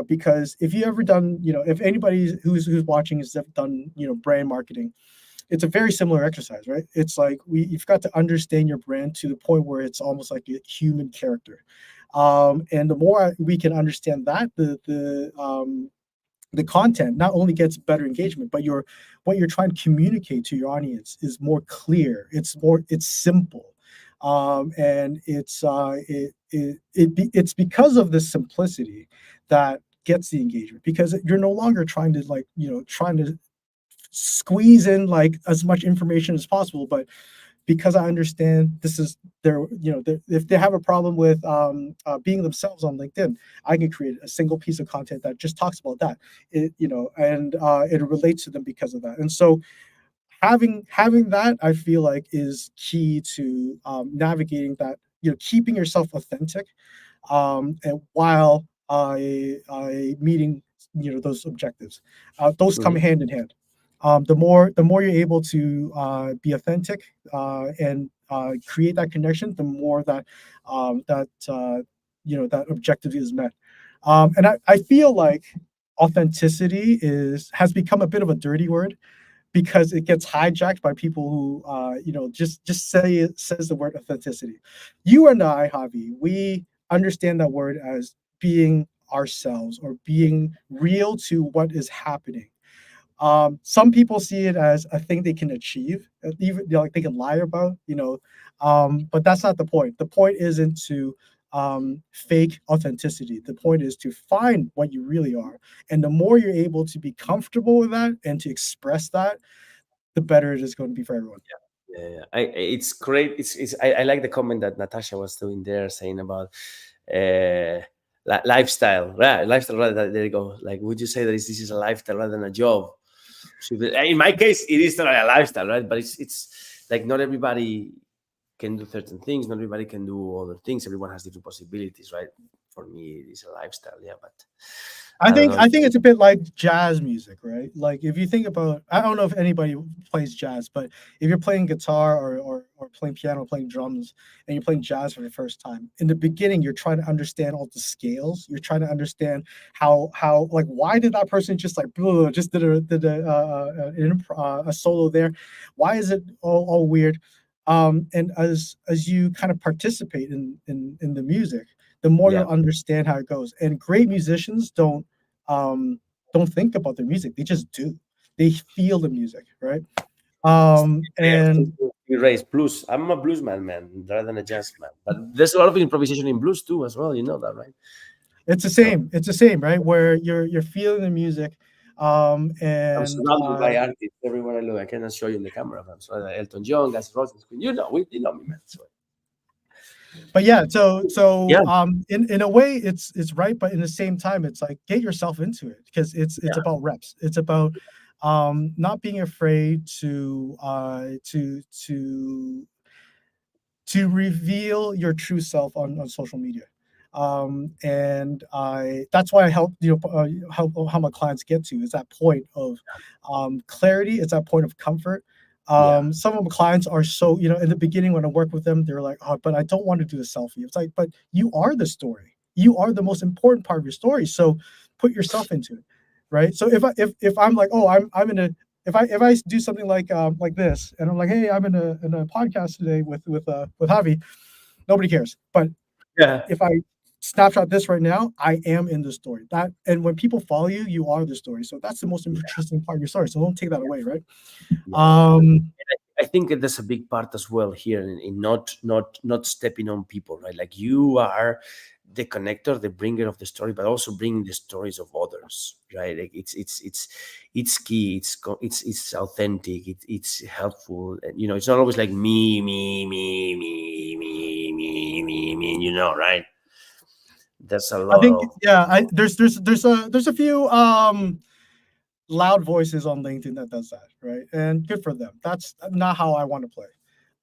Because if you ever done, if anybody who's watching has done, brand marketing, it's a very similar exercise, right? It's like you've got to understand your brand to the point where it's almost like a human character. And the more we can understand that, the content not only gets better engagement, but what you're trying to communicate to your audience is more clear. It's simple, and it's because of the simplicity that gets the engagement, because you're no longer trying to, like, trying to squeeze in like as much information as possible, but because I understand this is if they have a problem with being themselves on LinkedIn, I can create a single piece of content that just talks about that. And it relates to them because of that. And so having that, I feel like, is key to navigating that. Keeping yourself authentic, and while I meeting those objectives, those come Mhm. hand in hand. The more you're able to be authentic, and create that connection, the more that objective is met. And I feel like authenticity has become a bit of a dirty word, because it gets hijacked by people who just says the word authenticity. You and I, Javi, we understand that word as being ourselves, or being real to what is happening. Some people see it as a thing they can achieve, even like they can lie about, but that's not the point. The point isn't to fake authenticity. The point is to find what you really are, and the more you're able to be comfortable with that and to express that, the better it is going to be for everyone. Yeah, it's great. I like the comment that Natasha was doing there, saying about uh, lifestyle. Right, lifestyle. Rather, there you go. Like, would you say that this is a lifestyle rather than a job? In my case, it is not a lifestyle, right? But it's like not everybody can do certain things. Not everybody can do other things. Everyone has different possibilities, right? For me, it is a lifestyle. Yeah, but I I don't think know. I think it's a bit like jazz music, right? Like, if you think about, I don't know if anybody plays jazz, but if you're playing guitar, or playing piano, playing drums, and you're playing jazz for the first time, in the beginning you're trying to understand all the scales. You're trying to understand how like, why did that person just like just did a solo there? Why is it all weird? And as you kind of participate in the music, the more Yeah, you'll understand how it goes. And great musicians um, don't think about their music; they just do. They feel the music, right? And we raise blues. I'm a blues man, rather than a jazz man. But there's a lot of improvisation in blues too, as well. You know that, right? It's the So same. It's the same, right? Where you're feeling the music, I'm and surrounded by artists everywhere I look. I cannot show you in the camera, but I'm surrounded by Elton John, Guns N' Roses, Queen. You know me, man. So but yeah, so yeah, in a way it's right, but in the same time it's like get yourself into it because it's yeah, about reps. It's about not being afraid to reveal your true self on social media. And I that's why I help how my clients get to is that point of clarity, it's that point of comfort. yeah, Some of my clients are so, in the beginning when I work with them, they're like, oh, but I don't want to do the selfie. It's like, but you are the story. You are the most important part of your story. So put yourself into it. Right. So if I'm like, oh, I'm in a if I do something like this, and I'm like, hey, I'm in a podcast today with Javi, nobody cares. But yeah, if I snapshot this right now, I am in the story. That and when people follow you, you are the story. So that's the most interesting part of your story. So don't take that away, right? yeah, yeah. Um, I think that there's a big part as well here in not stepping on people, right? Like you are the connector, the bringer of the story, but also bringing the stories of others, right? Like it's key. It's authentic. It's helpful, and it's not always like me. Right? There's a I lot think of yeah, there's a few loud voices on LinkedIn that does that, right? And good for them. That's not how I want to play.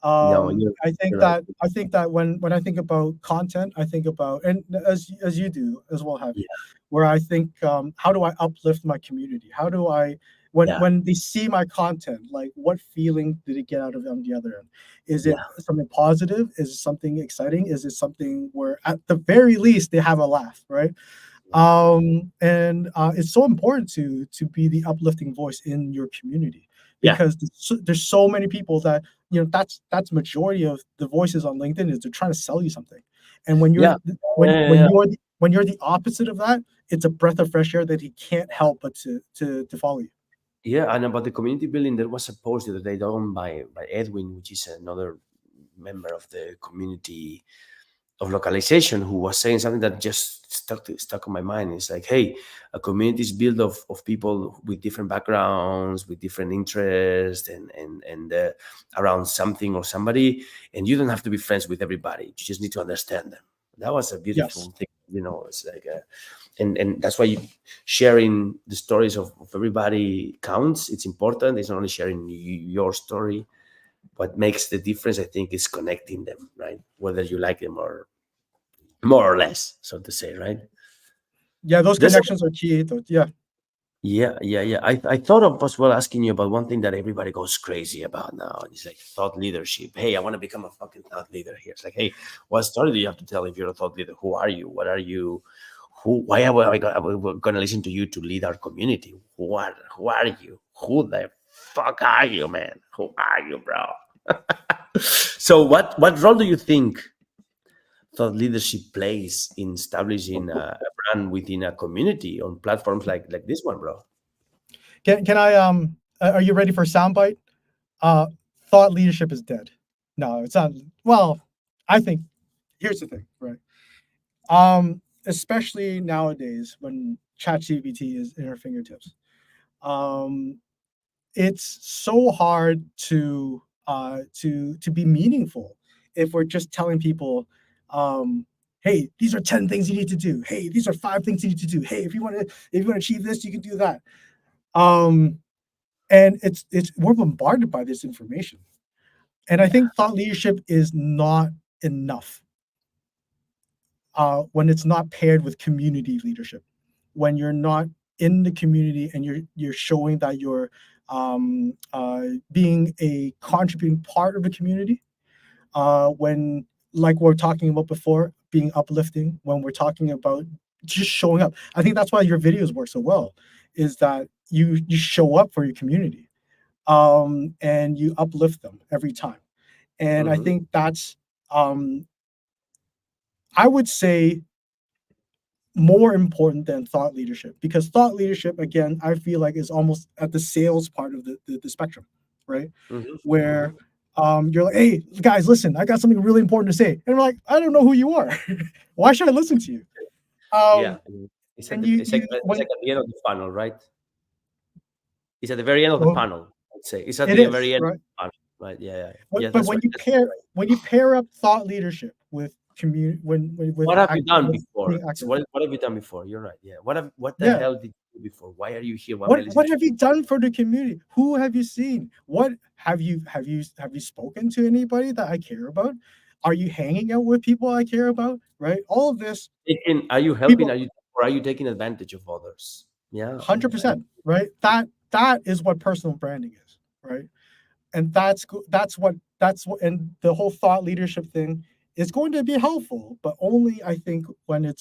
no. I think You're right. that when I think about content, I think about and as you do as well, Yeah, Javi, where I think how do I uplift my community? How do I yeah, when they see my content, like what feeling did it get out of on the other end? Is it yeah, something positive? Is it something exciting? Is it something where at the very least they have a laugh, right? yeah, And it's so important to be the uplifting voice in your community yeah, because there's so many people that that's majority of the voices on LinkedIn is they're trying to sell you something, and when you're yeah, yeah. when you're the opposite of that, it's a breath of fresh air that he can't help but to follow you. Yeah, and about the community building, there was a post the other day done by Edwin, which is another member of the community of localization, who was saying something that just stuck in my mind. It's like, hey, a community is built of people with different backgrounds, with different interests, and around something or somebody, and you don't have to be friends with everybody. You just need to understand them. That was a Yes. beautiful thing. It's like and that's why sharing the stories of everybody counts. It's important. It's not only sharing your story. What makes the difference, I think, is connecting them, right? Whether you like them or more or less, so to say, right? Yeah, those There's connections are key. Yeah. yeah. I thought of as well asking you about one thing that everybody goes crazy about now. And it's like thought leadership. Hey, I want to become a fucking thought leader here. It's like, hey, what story do you have to tell if you're a thought leader? Who are you? What are you? Why am I going to listen to you to lead our community? Who are you? Who the fuck are you, man? Who are you, bro? So what role do you think thought leadership plays in establishing a brand within a community on platforms like this one, bro? Can I are you ready for a soundbite? Uh, thought leadership is dead. No, it's not. Well, I think here's the thing, right? Especially nowadays when ChatGPT is in our fingertips. Um, it's so hard to be meaningful if we're just telling people, hey, these are 10 things you need to do. Hey, these are 5 things you need to do. Hey, if you want to achieve this, you can do that. Um, and it's we're bombarded by this information. And I Yeah. think thought leadership is not enough when it's not paired with community leadership. When you're not in the community and you're showing that you're being a contributing part of the community. When like we're talking about before, being uplifting. When we're talking about just showing up, I think that's why your videos work so well. Is that you show up for your community and you uplift them every time. And I Hmm. think that's um, I would say more important than thought leadership because thought leadership again I feel like is almost at the sales part of the spectrum, right? Hmm. Where Hmm. you're like, hey guys, listen, I got something really important to say, and we're like, I don't know who you are. Why should I listen to you? Yeah, Um, it's at and the you you it's like when at the end of the funnel, right? It's at the very end of the well, funnel. I'd say it's at it the is very end of right. the funnel, right? Yeah, yeah, yeah. But That's right. That's right. when you pair up thought leadership with with What have you done with before? being active, What have you done before? You're right. Yeah. What the yeah. hell did you do before? Why are you here? Why am I listening What to have you done for the community? Who have you seen? What have you spoken to anybody that I care about? Are you hanging out with people I care about? Right, all of this taking? Are you helping? people Are you or are you taking advantage of others? Yeah. I 100%, right? That is what personal branding is, right? And that's what and the whole thought leadership thing is going to be helpful, but only I think when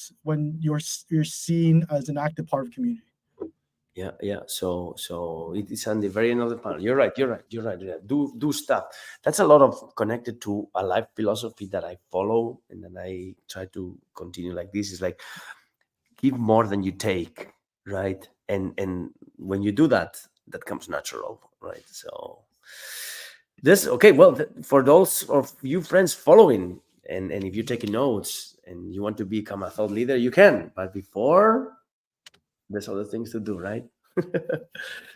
you're seen as an active part of community. Yeah, yeah. So it is on the very end of the panel. You're right. You're right. You're right. Yeah. Do stuff. That's a lot of connected to a life philosophy that I follow, and then I try to continue like this. Is like give more than you take, right? And when you do that, that comes natural, right? So this okay. Well, for those of you friends following, and if you're taking notes and you want to become a thought leader, you can. But before, there's other things to do, right?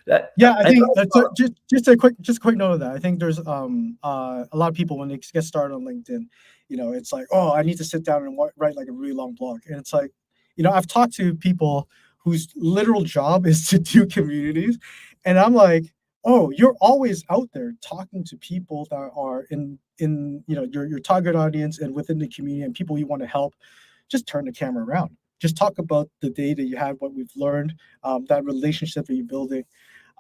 that Yeah, I I think thought, just a quick note of that. I think there's a lot of people when they get started on LinkedIn, it's like, oh, I need to sit down and write like a really long blog, and it's like, I've talked to people whose literal job is to do communities, and I'm like, oh, you're always out there talking to people that are in your target audience and within the community and people you want to help. Just turn the camera around. Just talk about the data you have, what we've learned, that relationship that you're building.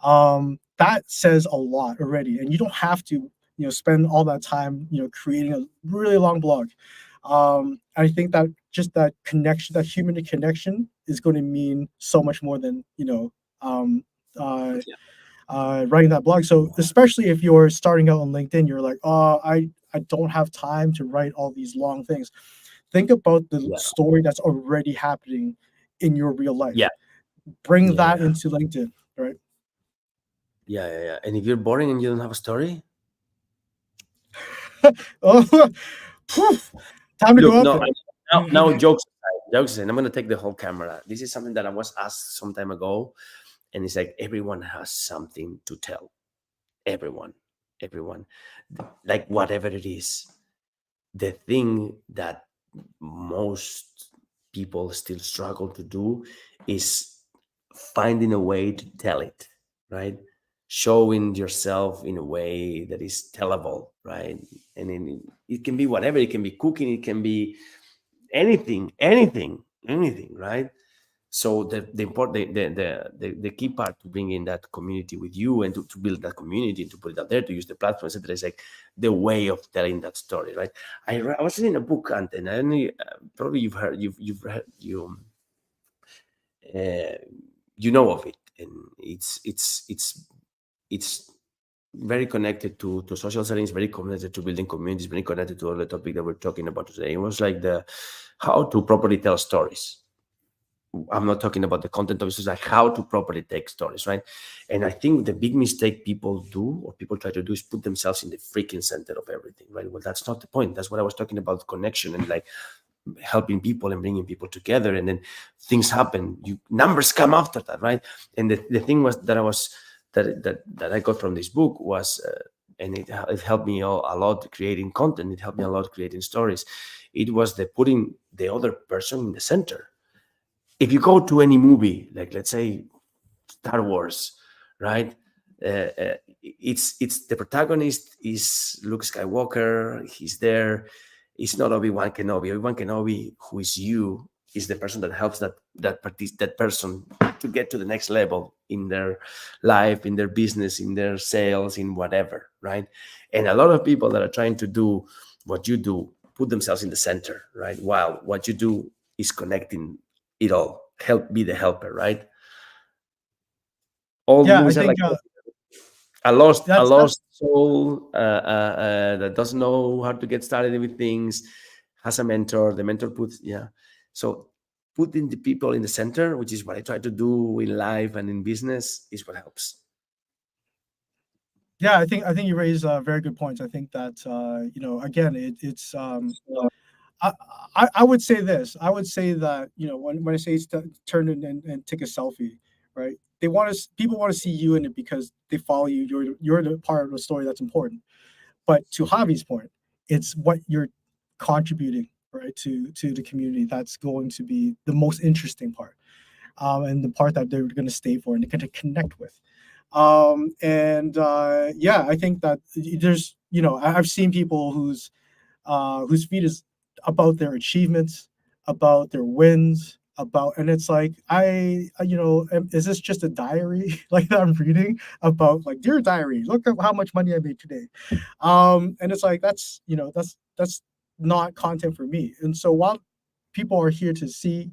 That says a lot already, and you don't have to spend all that time creating a really long blog. I think that just that connection, that human connection, is going to mean so much more than um, uh, yeah, writing that blog. So especially if you're starting out on LinkedIn, you're like, oh, I don't have time to write all these long things. Think about the yeah, story that's already happening in your real yeah, life. Bring yeah, that yeah, into LinkedIn, right? yeah, yeah, yeah. And if you're boring and you don't have a story, Oh, poof, time to look, go out no, there. now jokes aside, jokes aside, I'm gonna take the whole camera. This is something that I was asked some time ago, and it's like everyone has something to tell. Everyone, everyone, like whatever it is. The thing that most people still struggle to do is finding a way to tell it, right? Showing yourself in a way that is tellable, right? And then it can be whatever. It can be cooking. It can be anything, anything, anything, right? So the important the key part to bring in that community with you and to build that community and to put it out there to use the platform, etc. Is like the way of telling that story, right? I was reading a book, and I only, probably you've heard uh, you know of it, and it's very connected to social settings, very connected to building communities, very connected to all the topic that we're talking about today. It was like the how to properly tell stories. I'm not talking about the content of it, it's like how to properly take stories, right? And I think the big mistake people do or people try to do is put themselves in the freaking center of everything, right? Well, that's not the point. That's what I was talking about, connection and like helping people and bringing people together, and then things happen. You numbers come after that, right? And the thing was that I was that I got from this book was, and it helped me a lot creating content. It helped me a lot creating stories. It was the putting the other person in the center. If you go to any movie, like let's say Star Wars, right? It's the protagonist is Luke Skywalker. He's there. It's not Obi-Wan Kenobi. Obi-Wan Kenobi, who is you, is the person that helps that person to get to the next level in their life, in their business, in their sales, in whatever, right? And a lot of people that are trying to do what you do put themselves in the center, right? While what you do is connecting it all. Help be the helper, right? All Yeah, I movies are like think a that's lost soul that doesn't know how to get started with things, has a mentor. The mentor puts, yeah. So putting the people in the center, which is what I try to do in life and in business, is what helps. yeah, I think you raise very good points. I think that again, I, I would say this. I would say that, when I say turn and take a selfie, right? They want to people want to see you in it because they follow you. You're the part of the story that's important. But to Javi's point, it's what you're contributing, right, to the community that's going to be the most interesting part, and the part that they're going to stay for and they're going to connect with. And Yeah, I think that there's, I've seen people whose feed is about their achievements, about their wins, and it's like, is this just a diary like that I'm reading about, like, dear diary, look at how much money I made today. And it's like, that's not content for me. And so while people are here to see,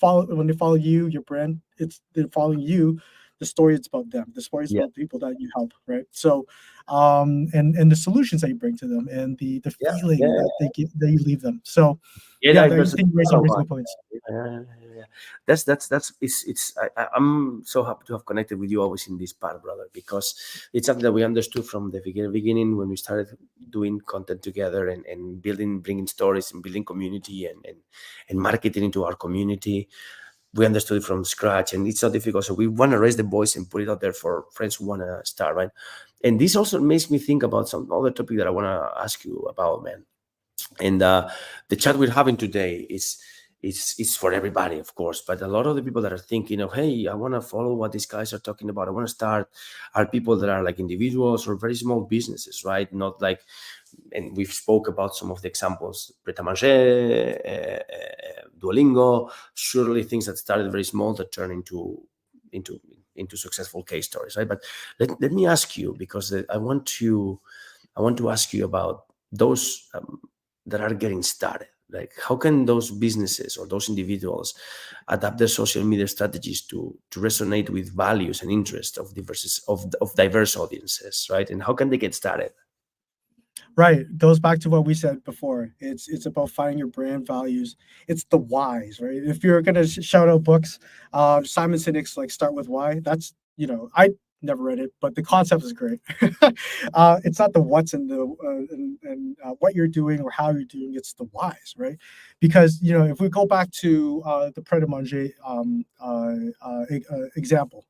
follow when they follow you, your brand, they're following you. The story is about them. The story is Yeah, about people that you help, right? So, and the solutions that you bring to them, and the yeah, feeling yeah. that you leave them. So, Yeah, yeah, like I versus think you raised some follow one. reasonable points. Yeah, yeah, yeah, yeah, yeah. That's it's I'm so happy to have connected with you always in this part, brother, because it's something that we understood from the beginning when we started doing content together and building, bringing stories and building community and marketing into our community. We understood it from scratch, and it's not difficult. So we want to raise the voice and put it out there for friends who want to start, right? And this also makes me think about some other topic that I want to ask you about, man. And the chat we're having today is for everybody, of course, but a lot of the people that are thinking of, hey, I want to follow what these guys are talking about, I want to start, are people that are like individuals or very small businesses, right? Not like, and we've spoke about some of the examples, pret a manger, Duolingo, surely things that started very small that turn into into successful case stories, right? But let me ask you, because I want to ask you about those that are getting started. Like, how can those businesses or those individuals adapt their social media strategies to resonate with values and interests of diverse audiences, right? And how can they get started? Right. Goes back to what we said before. It's about finding your brand values. It's the whys, right? If you're gonna shout out books, Simon Sinek's like Start with Why. That's, I never read it, but the concept is great. It's not the what's and the what you're doing or how you're doing. It's the whys, right? Because, if we go back to the Pret a Manger example,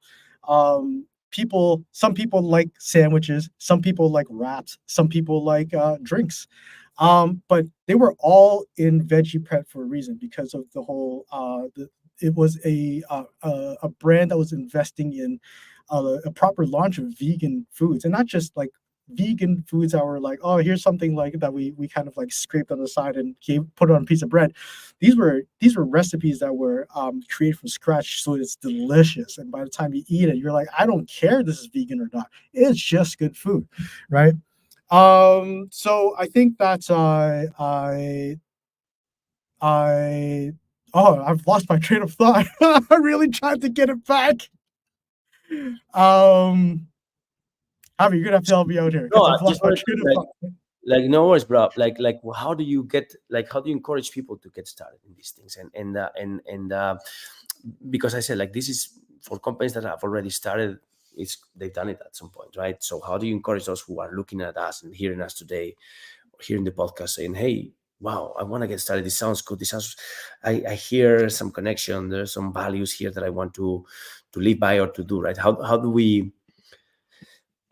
some people like sandwiches, some people like wraps, some people like drinks, but they were all in veggie prep for a reason, because of the whole it was a brand that was investing in a proper launch of vegan foods, and not just like vegan foods that were like, oh, here's something like that we kind of like scraped on the side and put it on a piece of bread. These were recipes that were created from scratch, so it's delicious. And by the time you eat it, you're like, I don't care if this is vegan or not. It's just good food, right? So I think that I I've lost my train of thought. I really tried to get it back. Um, Javi, you're gonna have to help me out here No, because I I've just lost my wanted to train of thought. no worries, bro. How do you get, like, how do you encourage people to get started in these things? And because I said, like, this is for companies that have already started. They've done it at some point, right? So how do you encourage those who are looking at us and hearing us today, hearing the podcast, saying, hey, wow, I want to get started, this sounds good, this sounds, I hear some connection, there's some values here that I want to live by or to do, right? How do we,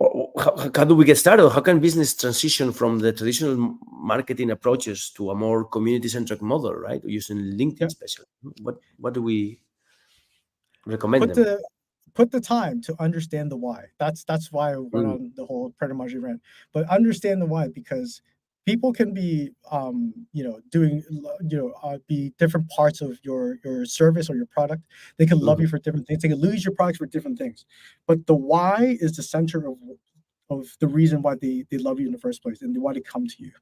how do we get started? How can business transition from the traditional marketing approaches to a more community-centric model, right? Using LinkedIn, Yeah. especially. What do we recommend put them? the put the time to understand the why. That's why I went Mm, on the whole Pretimaji rant. But understand the why, because people can be doing be different parts of your service or your product. They can love mhm, you for different things. They can lose your products for different things. But the why is the center of the reason why they love you in the first place, and why they come to you,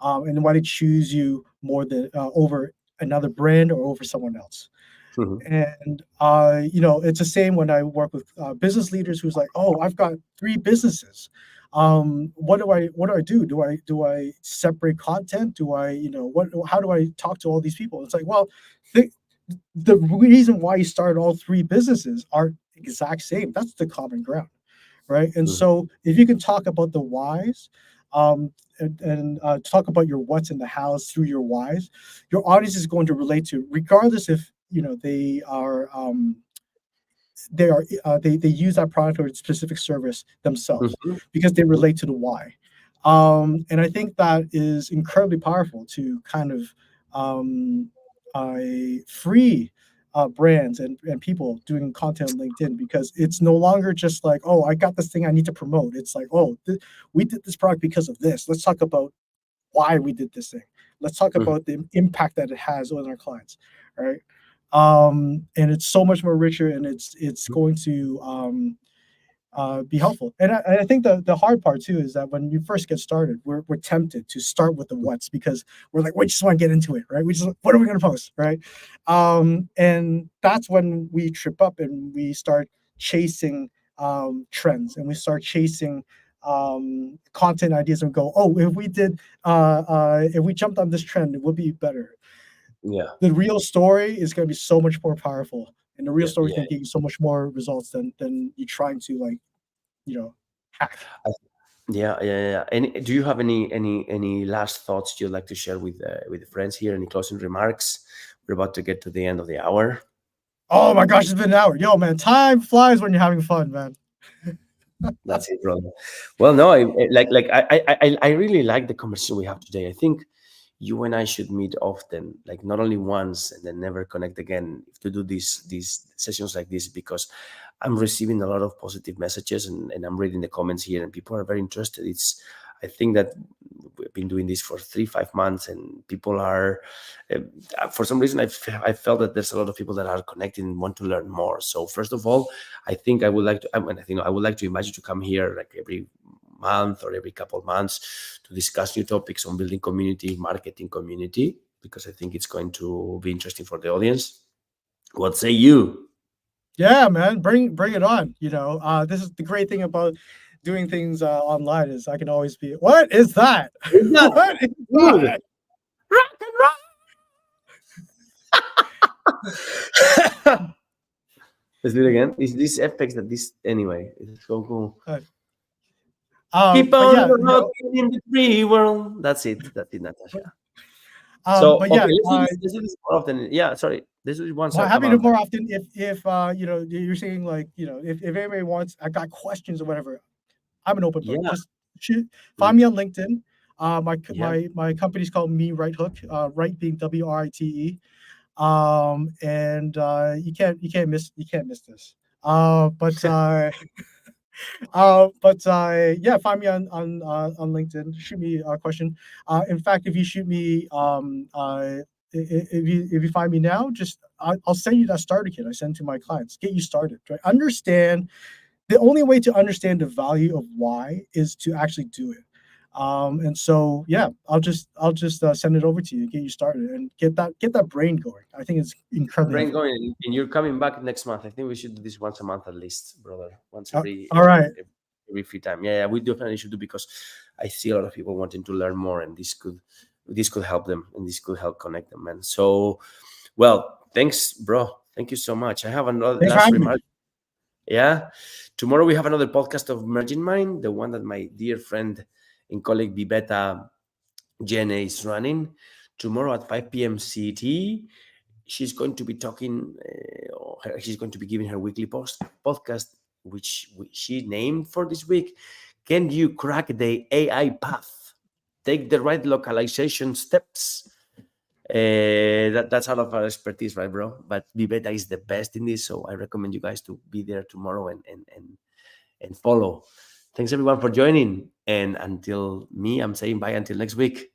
and why they choose you more than over another brand or over someone else. mhm, And it's the same when I work with business leaders who's like, oh, I've got three businesses. What do I do? Do I separate content? Do I, what how do I talk to all these people? It's like, well, th- the reason why you started all three businesses are exact same. That's the common ground, right? And mhm. so if you can talk about the whys, and talk about your what's in the hows through your whys, your audience is going to relate to, regardless if they use that product or specific service themselves, Mhm. because they relate to the why. And I think that is incredibly powerful to kind of um, free brands and people doing content on LinkedIn, because it's no longer just like, oh, I got this thing I need to promote. It's like, oh, we did this product because of this. Let's talk about why we did this thing. Let's talk Mhm. about the impact that it has on our clients, right? And it's so much more richer, and it's going to be helpful. And I think the hard part too is that when you first get started, we're tempted to start with the what's, because we're like, we just want to get into it, right? We just, what are we going to post, right? And that's when we trip up and we start chasing trends, and we start chasing content ideas, and go, oh, if we jumped on this trend, it would be better. Yeah, The real story is going to be so much more powerful, and the real yeah, story is yeah. going to get you so much more results than you trying to, like, hack. I- yeah, yeah, yeah. And do you have any last thoughts you'd like to share with the friends here? Any closing remarks? We're about to get to the end of the hour. Oh my gosh, it's been an hour. Yo, man, time flies when you're having fun, man. That's it, brother. Well, no, I really like the conversation we have today. I think you and I should meet often, like not only once and then never connect again, to do these sessions like this, because I'm receiving a lot of positive messages, and I'm reading the comments here, and people are very interested. I think that we've been doing this for 3 5 months, and people are, for some reason, I felt that there's a lot of people that are connecting and want to learn more. So first of all, I think I would like to, I think I would like to invite you to come here like every month or every couple of months to discuss new topics on building community, marketing community, because I think it's going to be interesting for the audience. What say you? Yeah, man, bring it on. This is the great thing about doing things online, is I can always be, what is that? Is that What is good? that? Rock and roll. Let's do it again. It's these effects that this anyway. It's so cool. Uh, Keep but on yeah, rocking in the free world. That's it. That's it, but, Natasha. So yeah, okay, let's do this more often. Yeah, sorry. Let's do it once well, a happy to month. more often, if you're saying, like, if anybody wants, I got questions or whatever, I'm an open book. Yeah. Just shoot, Mm, find me on LinkedIn. yeah. My company's called Me Right Hook. Right being WRITE. And you can't miss this. But yeah, find me on LinkedIn. Shoot me a question. In fact, if you shoot me, if you find me now, just I'll send you that starter kit I send to my clients. Get you started. Right? Understand, the only way to understand the value of why is to actually do it. And so, yeah, I'll just send it over to you, get you started, and get that brain going. I think it's incredibly Brain helpful. going, and you're coming back next month. I think we should do this once a month at least, brother. Once All right. every free time. Yeah, yeah, we definitely should do, because I see a lot of people wanting to learn more, and this could help them, and this could help connect them, man. So, well, thanks, bro. Thank you so much. I have another Thanks for last having me. remark. Yeah. Tomorrow we have another podcast of Merging Mind, the one that my dear friend and colleague Bibeta Jenna is running. Tomorrow at 5 p.m. CT, she's going to be talking, she's going to be giving her weekly podcast, which she named for this week. Can you crack the AI path? Take the right localization steps. That's out of our expertise, right, bro? But Viveta is the best in this, so I recommend you guys to be there tomorrow and follow. Thanks everyone for joining, and until me, I'm saying bye until next week.